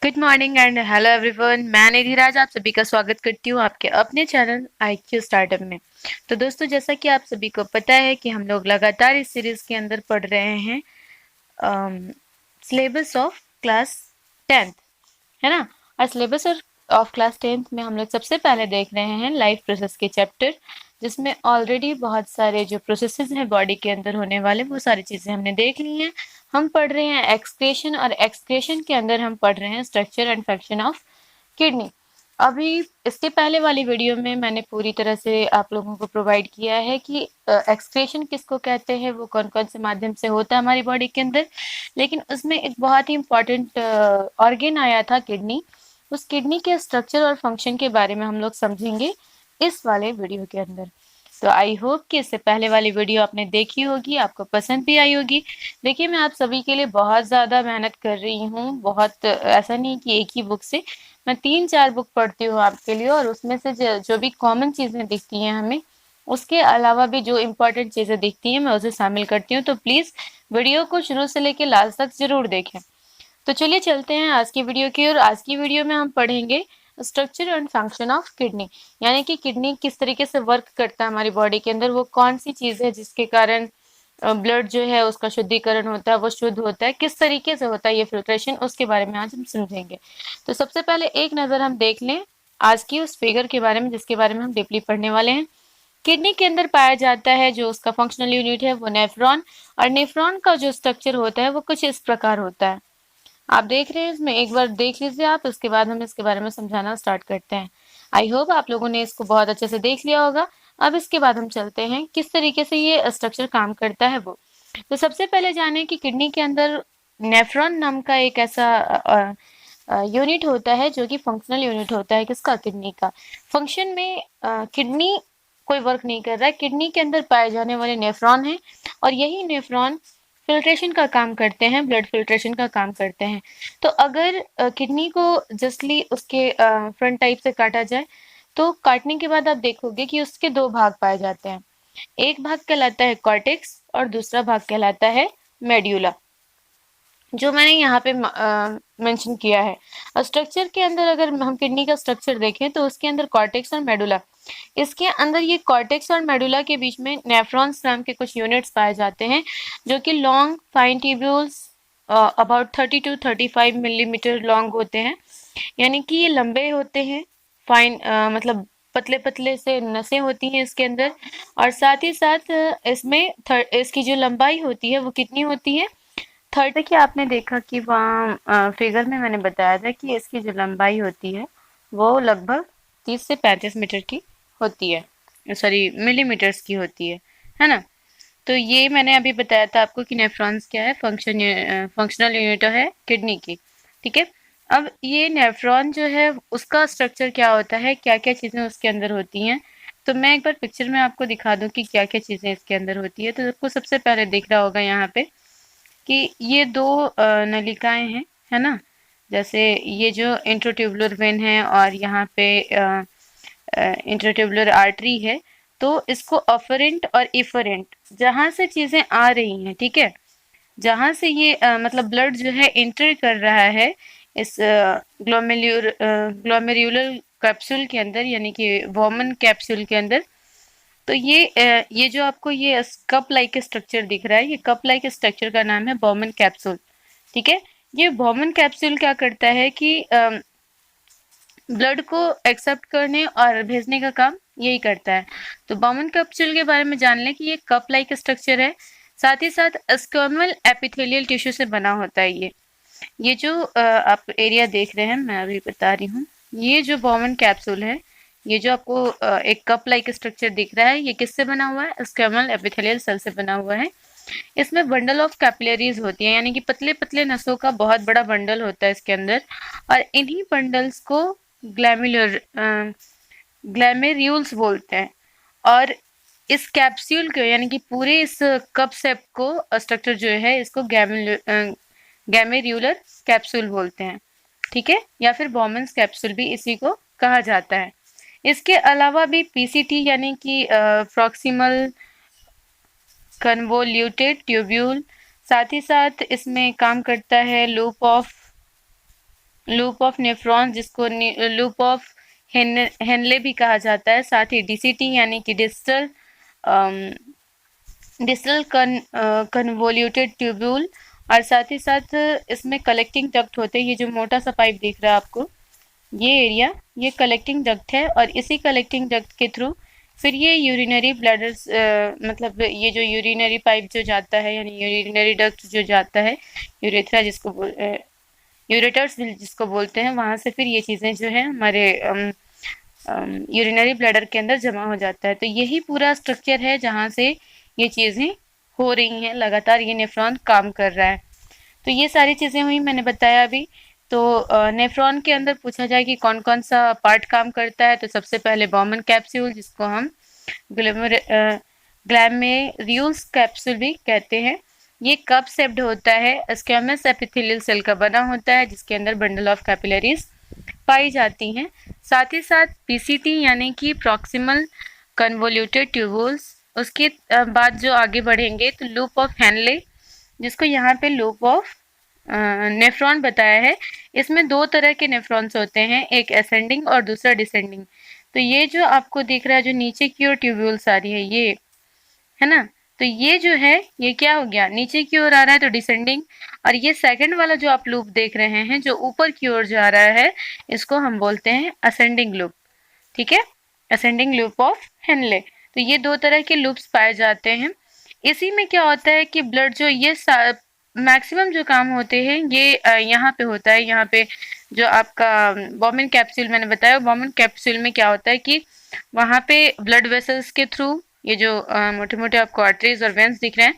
Good morning and hello everyone. मैं निधिराज आप सभी का स्वागत करती हूँ आपके अपने चैनल IQ स्टार्टअप में। तो दोस्तों, जैसा कि आप सभी को पता है कि हम लोग लगातार इस सीरीज के अंदर पढ़ रहे हैं सिलेबस ऑफ क्लास 10th, है ना। और सिलेबस ऑफ क्लास 10th में हम लोग सबसे पहले देख रहे हैं लाइफ प्रोसेस के चैप्टर, जिसमें ऑलरेडी बहुत सारे जो प्रोसेसेस हैं बॉडी के अंदर होने वाले वो सारी चीज़ें हमने देख ली हैं। हम पढ़ रहे हैं एक्सक्रेशन, और एक्सक्रेशन के अंदर हम पढ़ रहे हैं structure and function of kidney. अभी इसके पहले वाली वीडियो में मैंने पूरी तरह से आप लोगों को प्रोवाइड किया है कि एक्सक्रेशन किसको कहते हैं, वो कौन कौन से माध्यम से होता है हमारी बॉडी के अंदर। लेकिन उसमें एक बहुत ही इम्पॉर्टेंट ऑर्गेन आया था, किडनी। उस किडनी के स्ट्रक्चर और फंक्शन के बारे में हम लोग समझेंगे इस वाले वीडियो के अंदर। तो आई होप कि इससे पहले वाली वीडियो आपने देखी होगी, आपको पसंद भी आई होगी। देखिए, मैं आप सभी के लिए बहुत ज़्यादा मेहनत कर रही हूँ, बहुत ऐसा नहीं कि एक ही बुक से, मैं 3-4 बुक पढ़ती हूँ आपके लिए, और उसमें से जो भी कॉमन चीज़ें दिखती हैं हमें, उसके अलावा भी जो इम्पोर्टेंट चीज़ें दिखती हैं मैं उसे शामिल करती हूँ। तो प्लीज़ वीडियो को शुरू से लेकर लास्ट तक ज़रूर देखें। तो चलिए चलते हैं आज की वीडियो की, और आज की वीडियो में हम पढ़ेंगे structure and function of kidney, यानी कि किडनी किस तरीके से वर्क करता है हमारी बॉडी के अंदर, वो कौन सी चीज़ है जिसके कारण ब्लड जो है उसका शुद्धिकरण होता है, वो शुद्ध होता है, किस तरीके से होता है ये फिल्ट्रेशन, उसके बारे में आज हम समझेंगे। तो सबसे पहले एक नज़र हम देख लें आज की उस फिगर के बारे में जिसके बारे में हम डीपली पढ़ने वाले हैं। किडनी के अंदर पाया जाता है जो उसका फंक्शनल यूनिट है वो नेफ्रॉन, और नेफ्रॉन का जो स्ट्रक्चर होता है वो कुछ इस प्रकार होता है। आप देख रहे हैं, इसमें एक बार देख लीजिए आप, उसके बाद हम इसके बारे में समझाना स्टार्ट करते हैं। आई होप आप लोगों ने इसको बहुत अच्छे से देख लिया होगा। अब इसके बाद हम चलते हैं किस तरीके से ये स्ट्रक्चर काम करता है वो। तो सबसे पहले जाने कि किडनी के अंदर नेफ्रॉन नाम का एक ऐसा यूनिट होता है जो कि फंक्शनल यूनिट होता है किसका, किडनी का। फंक्शन में किडनी कोई वर्क नहीं कर रहा है, किडनी के अंदर पाए जाने वाले नेफ्रॉन है, और यही नेफ्रॉन फिल्ट्रेशन का काम करते हैं, ब्लड फिल्ट्रेशन का काम करते हैं। तो अगर किडनी को जस्टली उसके फ्रंट टाइप से काटा जाए, तो काटने के बाद आप देखोगे कि उसके दो भाग पाए जाते हैं। एक भाग कहलाता है कॉर्टेक्स और दूसरा भाग कहलाता है मेड्यूला, जो मैंने यहाँ पे मेंशन किया है। स्ट्रक्चर के अंदर अगर हम किडनी का स्ट्रक्चर देखें तो उसके अंदर कॉर्टेक्स और मेडुला, इसके अंदर ये कॉर्टेक्स और मेडुला के बीच में नेफ्रॉन्स नाम के कुछ यूनिट्स पाए जाते हैं, जो कि long fine tubules about 30 to 35 millimetre long होते हैं, यानी कि ये लंबे होते हैं। फाइन मतलब पतले पतले से नसें होती हैं इसके अंदर, और साथ ही साथ इसमें इसकी जो लंबाई होती है वो कितनी होती है, 30। कि आपने देखा कि वहाँ फिगर में मैंने बताया था कि इसकी जो लंबाई होती है वो लगभग 30 से 35 मीटर की होती है, सॉरी मिलीमीटर्स की होती है ना। तो ये मैंने अभी बताया था आपको कि नेफ्रॉन्स क्या है, फंक्शनल यूनिट है किडनी की। ठीक है। अब ये नेफ्रॉन जो है उसका स्ट्रक्चर क्या होता है, क्या क्या चीज़ें उसके अंदर होती हैं, तो मैं एक बार पिक्चर में आपको दिखा दूं कि क्या क्या चीज़ें इसके अंदर होती है। तो आपको सबसे पहले दिख रहा होगा यहाँ पे कि ये दो नलिकाएं हैं, है ना। जैसे ये जो इंट्रोट्यूबुलर वेन है और यहाँ पे इंट्राट्यूबुलर आर्टरी है, तो इसको अफरेंट और इफरेंट जहाँ से चीज़ें आ रही हैं, ठीक है, जहाँ से ये मतलब ब्लड जो है इंटर कर रहा है इस ग्लोमेरुलर कैप्सूल के अंदर, यानी कि वोमन कैप्सूल के अंदर। तो ये जो आपको ये कप लाइक स्ट्रक्चर दिख रहा है, ये कप लाइक स्ट्रक्चर का नाम है बॉमन कैप्सूल। ठीक है। ये बॉमन कैप्सूल क्या करता है कि ब्लड को एक्सेप्ट करने और भेजने का काम यही करता है। तो बॉमन कैप्सूल के बारे में जान लें कि ये कप लाइक स्ट्रक्चर है, साथ ही साथ स्क्वेमल एपिथेलियल टिश्यू से बना होता है। ये जो आप एरिया देख रहे हैं, मैं अभी बता रही हूँ, ये जो बॉमन कैप्सूल है, ये जो आपको एक कप लाइक स्ट्रक्चर दिख रहा है, ये किससे बना हुआ है, स्क्वेमल एपिथेलियल सेल से बना हुआ है। इसमें बंडल ऑफ कैपिलरीज होती है, यानी कि पतले पतले नसों का बहुत बड़ा बंडल होता है इसके अंदर, और इन्हीं बंडल्स को ग्लैम्युलर ग्लैमेर्यूल्स बोलते हैं। और इस कैप्सूल को, यानी कि पूरे इस कप सेप को स्ट्रक्चर जो है, इसको गैमेर्यूलर कैप्सूल बोलते हैं। ठीक है, या फिर बॉमन्स कैप्सूल भी इसी को कहा जाता है। इसके अलावा भी पीसीटी, यानी कि प्रॉक्सिमल कन्वोल्यूटेड ट्यूब्यूल, साथ ही साथ इसमें काम करता है loop of loop of nephron जिसको लूप ऑफ हेनले भी कहा जाता है, साथ ही डीसीटी यानी कि डिस्टल कन्वोल्यूटेड ट्यूब्यूल, और साथ ही साथ इसमें कलेक्टिंग डक्ट होते हैं। ये जो मोटा सा पाइप दिख रहा है आपको, ये एरिया, ये कलेक्टिंग डक्ट है, और इसी कलेक्टिंग डक्ट के थ्रू फिर ये यूरिनरी ब्लैडर्स, मतलब ये जो यूरिनरी पाइप जो जाता है यानी यूरिनरी डक्ट जो जाता है, यूरेथ्रा यूरेटर्स जिसको बोलते हैं, वहां से फिर ये चीजें जो है हमारे यूरिनरी ब्लैडर के अंदर जमा हो जाता है। तो यही पूरा स्ट्रक्चर है जहाँ से ये चीजें हो रही हैं, लगातार ये नेफ्रॉन काम कर रहा है। तो ये सारी चीजें हुई, मैंने बताया अभी। तो नेफ्रॉन के अंदर पूछा जाए कि कौन कौन सा पार्ट काम करता है, तो सबसे पहले बॉमन कैप्सूल जिसको हम ग्लैमेरुल्स कैप्सूल भी कहते हैं। ये कप शेप्ड होता है, स्क्वैमस एपिथेलियल सेल का बना होता है, जिसके अंदर बंडल ऑफ कैपिलरीज पाई जाती हैं। साथ ही साथ पीसीटी यानी कि प्रॉक्सिमल कन्वोल्यूटेड ट्यूबुल्स। उसके बाद जो आगे बढ़ेंगे तो लूप ऑफ हेनले, जिसको यहाँ पे लूप ऑफ नेफ्रॉन बताया है। इसमें दो तरह के नेफ्रॉन्स होते हैं, एक असेंडिंग और दूसरा डिसेंडिंग। तो ये जो आपको दिख रहा है, जो नीचे की ओर ट्यूब्यूल्स आ रही है, ये है ना, तो ये जो है ये क्या हो गया, नीचे की ओर आ रहा है तो डिसेंडिंग। और ये सेकंड वाला जो आप लूप देख रहे हैं जो ऊपर की ओर जा रहा है, इसको हम बोलते हैं असेंडिंग लूप। ठीक है, असेंडिंग लूप ऑफ हेनले। तो ये दो तरह के लूप्स पाए जाते हैं। इसी में क्या होता है कि ब्लड जो ये मैक्सिमम जो काम होते हैं ये यहाँ पे होता है। यहाँ पे जो आपका बॉमन कैप्सूल मैंने बताया, बॉमन कैप्सूल में क्या होता है कि वहाँ पे ब्लड वेसल्स के थ्रू, ये जो मोटे मोटे आपको आर्टरीज और वेंस दिख रहे हैं,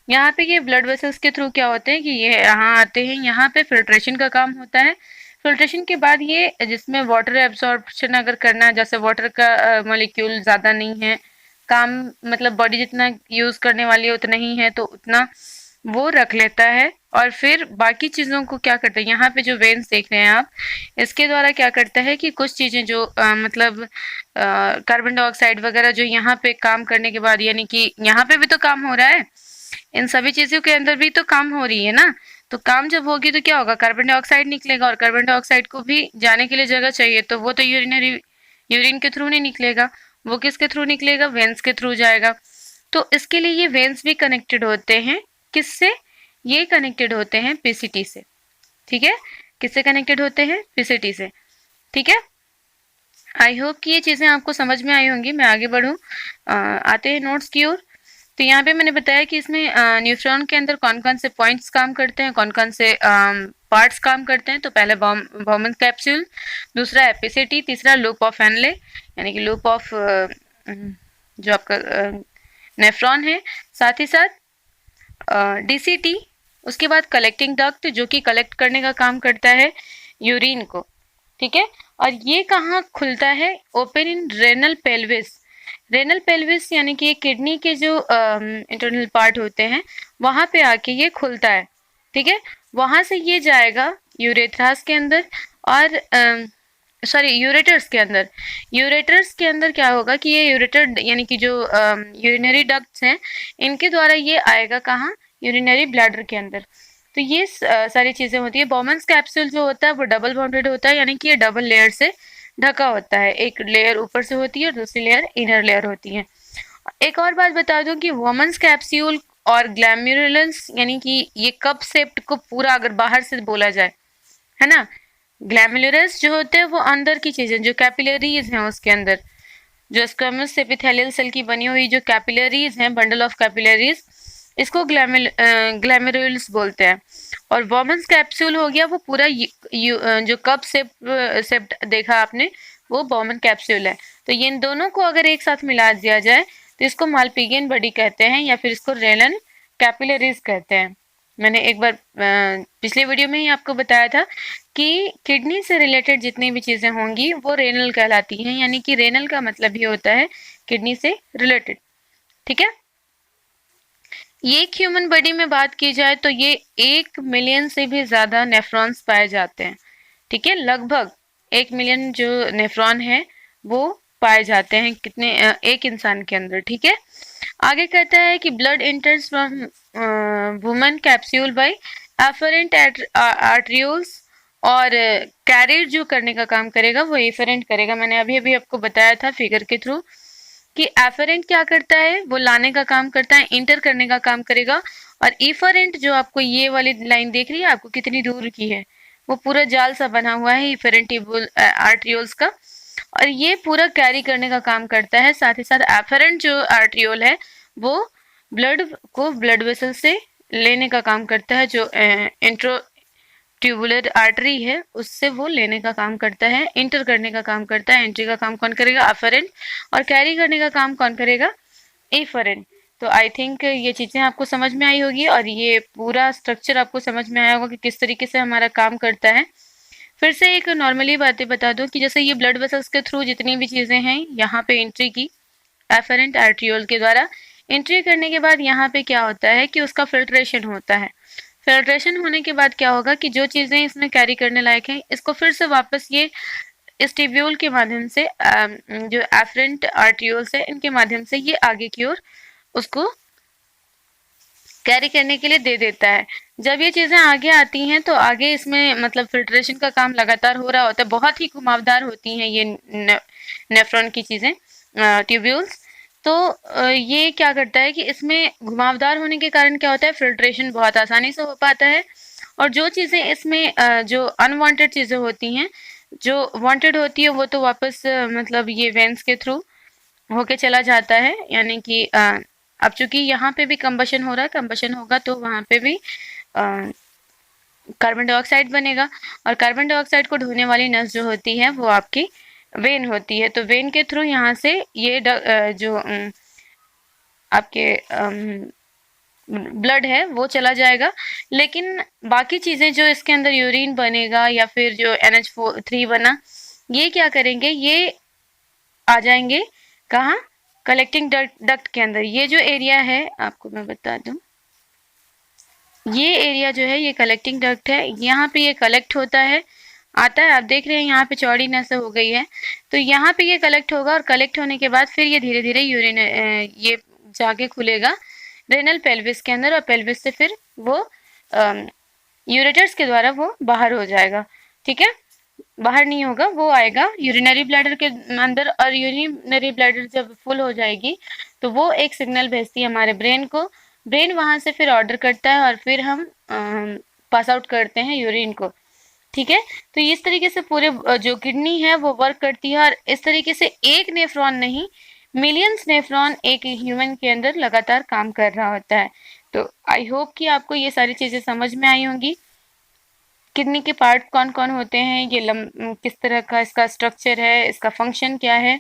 यहाँ पे ये ब्लड वेसल्स के थ्रू क्या होते हैं कि ये यहाँ आते हैं, यहाँ पे फिल्ट्रेशन का काम होता है। फिल्ट्रेशन के बाद ये जिसमें वाटर एब्जॉर्प्शन अगर करना है, जैसे वाटर का मॉलिक्यूल ज़्यादा नहीं है, काम मतलब बॉडी जितना यूज़ करने वाली है उतना ही है, तो उतना वो रख लेता है। और फिर बाकी चीज़ों को क्या करता है, यहाँ पे जो वेन्स देख रहे हैं आप, इसके द्वारा क्या करता है कि कुछ चीज़ें जो मतलब कार्बन डाइऑक्साइड वगैरह जो यहाँ पे काम करने के बाद, यानी कि यहाँ पे भी तो काम हो रहा है, इन सभी चीज़ों के अंदर भी तो काम हो रही है ना। तो काम जब होगी तो क्या होगा, कार्बन डाइऑक्साइड निकलेगा, और कार्बन डाइऑक्साइड को भी जाने के लिए जगह चाहिए, तो वो तो यूरिन के थ्रू नहीं निकलेगा, वो किसके थ्रू निकलेगा, वेंस के थ्रू जाएगा। तो इसके लिए ये वेंस भी कनेक्टेड होते हैं, किससे, ये कनेक्टेड होते हैं पीसीटी से। ठीक है, किससे कनेक्टेड होते हैं, पीसीटी से। ठीक है, आई होप कि ये चीज़ें आपको समझ में आई होंगी। मैं आगे बढ़ूँ, आते हैं नोट्स की ओर। तो यहाँ पे मैंने बताया कि इसमें न्यूट्रॉन के अंदर कौन कौन से पॉइंट्स काम करते हैं, कौन कौन से पार्ट्स काम करते हैं। तो पहले बॉमन कैप्सूल, दूसरा एपिसिटी, तीसरा लूप ऑफ हेनले यानी कि लूप ऑफ जो आपका नेफ्रॉन है, साथ ही साथ डीसीटी, उसके बाद कलेक्टिंग डक्ट जो कि कलेक्ट करने का काम करता है यूरिन को। ठीक है, और ये कहाँ खुलता है, open in renal pelvis. Renal pelvis यानी कि किडनी के जो इंटरनल पार्ट होते हैं वहां पे आके ये खुलता है। ठीक है, वहां से ये जाएगा यूरेथ्रास के अंदर, और सॉरी यूरेटर्स के अंदर। यूरेटर्स के अंदर क्या होगा कि ये यूरेटर यानी कि जो यूरिनरी डक्ट्स हैं, इनके द्वारा ये आएगा कहाँ, यूरिनरी ब्लैडर के अंदर। तो ये सारी चीज़ें होती है। बॉमन्स कैप्सूल जो होता है वो डबल बाउंडेड होता है, यानी कि ये डबल लेयर से ढका होता है, एक लेयर ऊपर से होती है और दूसरी लेयर इनर लेयर होती है। एक और बात बता दूं कि वोमेंस कैप्सूल और ग्लैम्युरुलेंस यानी कि ये कप शेप्ड को पूरा अगर बाहर से बोला जाए, है ना, ग्लैम्युलरस जो होते हैं वो अंदर की चीजें, जो कैपिलरीज हैं उसके अंदर, जो स्क्वैमस एपिथेलियल सेल की बनी हुई जो कैपिलरीज हैं, बंडल ऑफ कैपिलरीज, इसको ग्लैमेरुल्स बोलते हैं। और वोमेंस कैप्सूल हो गया वो पूरा जो कप शेप्ड देखा आपने, वो वोमेन कैप्सूल है। तो ये इन दोनों को अगर एक साथ मिला दिया जाए तो इसको मालपीगियन बॉडी कहते हैं, या फिर इसको रेनल कैपिलरीज कहते हैं। मैंने एक बार पिछले वीडियो में ही आपको बताया था कि किडनी से रिलेटेड जितनी भी चीज़ें होंगी वो रेनल कहलाती हैं, यानी कि रेनल का मतलब ही होता है किडनी से रिलेटेड। ठीक है, ये एक ह्यूमन बॉडी में बात की जाए तो ये 1 मिलियन से भी ज़्यादा नेफ्रॉन्स पाए जाते हैं। ठीक है, लगभग 1 मिलियन जो नेफ्रॉन है वो पाए जाते हैं कितने एक इंसान के अंदर। ठीक है, आगे कहता है कि blood enters from Bowman capsule by afferent arterioles और कैरिड जो करने का काम करेगा वो एफरेंट करेगा। मैंने अभी अभी आपको बताया था फिगर के थ्रू कि एफरेंट क्या करता है, वो लाने का काम करता है, इंटर करने का काम करेगा। और इफरेंट जो आपको ये वाली लाइन देख रही है आपको कितनी दूर की है, वो पूरा जाल सा बना हुआ है इफरेंट आर्ट्रियोल्स का, और ये पूरा कैरी करने का काम करता है। साथ ही साथ एफरेंट जो आर्ट्रियोल है वो ब्लड को ब्लड वेसल से लेने का काम करता है, जो इंट्रो ट्यूबुलर आर्टरी है उससे वो लेने का काम करता है, इंटर करने का काम करता है। एंट्री का काम कौन करेगा, अफरेंट, और कैरी करने का काम कौन करेगा, एफरेंट। तो आई थिंक ये चीजें आपको समझ में आई होगी और ये पूरा स्ट्रक्चर आपको समझ में आया होगा कि किस तरीके से हमारा काम करता है। फिर से एक नॉर्मली बातें बता दूं कि जैसे ये ब्लड वेसल्स के थ्रू जितनी भी चीजें हैं यहाँ पे एंट्री की एफरेंट आर्ट्रियोल के द्वारा, एंट्री करने के बाद यहाँ पे क्या होता है कि उसका फिल्ट्रेशन होता है। फिल्ट्रेशन होने के बाद क्या होगा कि जो चीजें इसमें कैरी करने लायक हैं इसको फिर से वापस ये इस टिब्यूल के माध्यम से जो एफरेंट आर्ट्रियोल्स है इनके माध्यम से ये आगे की ओर उसको कैरी करने के लिए दे देता है। जब ये चीजें आगे आती हैं तो आगे इसमें मतलब फिल्ट्रेशन का काम लगातार हो रहा होता है। बहुत ही घुमावदार होती हैं ये नेफ्रॉन की चीजें, ट्यूब्यूल्स। तो ये क्या करता है कि इसमें घुमावदार होने के कारण क्या होता है, फिल्ट्रेशन बहुत आसानी से हो पाता है। और जो चीजें इसमें जो अनवांटेड चीजें होती हैं, जो वांटेड होती है वो तो वापस मतलब ये वेंस के थ्रू होके चला जाता है। यानी कि अब चूंकि यहाँ पे भी कंबशन हो रहा है, कंबशन होगा तो वहां पे भी कार्बन डाइऑक्साइड बनेगा, और कार्बन डाइऑक्साइड को ढोने वाली नस जो होती है वो आपकी वेन होती है। तो वेन के थ्रू यहाँ से ये जो आपके ब्लड है वो चला जाएगा। लेकिन बाकी चीजें जो इसके अंदर यूरिन बनेगा या फिर जो NH3 बना, ये क्या करेंगे, ये आ जाएंगे कहाँ, कलेक्टिंग डक्ट के अंदर। ये जो एरिया है आपको मैं बता दूं, ये एरिया जो है ये कलेक्टिंग डक्ट है, यहाँ पे ये कलेक्ट होता है, आता है। आप देख रहे हैं यहाँ पे चौड़ी नस हो गई है, तो यहाँ पे ये कलेक्ट होगा और कलेक्ट होने के बाद फिर ये धीरे धीरे यूरिन ये जाके खुलेगा रेनल पेल्विस के अंदर, और पेल्विस से फिर वो यूरेटर्स के द्वारा वो बाहर हो जाएगा। ठीक है, बाहर नहीं होगा, वो आएगा यूरिनरी ब्लैडर के अंदर, और यूरिनरी ब्लैडर जब फुल हो जाएगी तो वो एक सिग्नल भेजती है हमारे ब्रेन को। ब्रेन वहां से फिर ऑर्डर करता है और फिर हम पास आउट करते हैं यूरिन को। ठीक है, तो इस तरीके से पूरे जो किडनी है वो वर्क करती है, और इस तरीके से एक नेफ्रॉन नहीं, मिलियंस नेफ्रॉन एक ह्यूमन के अंदर लगातार काम कर रहा होता है। तो आई होप कि आपको ये सारी चीजें समझ में आई होंगी। किडनी के पार्ट कौन कौन होते हैं, ये किस तरह का इसका स्ट्रक्चर है, इसका फंक्शन क्या है,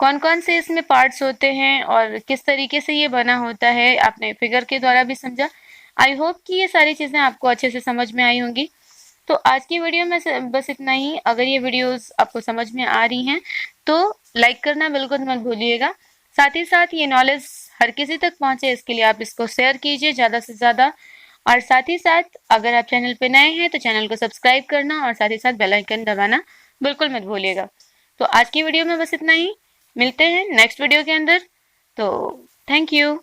कौन कौन से इसमें पार्ट्स होते हैं और किस तरीके से ये बना होता है, आपने फिगर के द्वारा भी समझा। आई होप कि ये सारी चीज़ें आपको अच्छे से समझ में आई होंगी। तो आज की वीडियो में बस इतना ही। अगर ये वीडियोस आपको समझ में आ रही हैं तो लाइक करना बिल्कुल मत भूलिएगा। साथ ही साथ ये नॉलेज हर किसी तक पहुंचे इसके लिए आप इसको शेयर कीजिए ज़्यादा से ज़्यादा। और साथ ही साथ अगर आप चैनल पे नए हैं तो चैनल को सब्सक्राइब करना और साथ ही साथ बेल आइकन दबाना बिल्कुल मत भूलिएगा। तो आज की वीडियो में बस इतना ही, मिलते हैं नेक्स्ट वीडियो के अंदर। तो थैंक यू।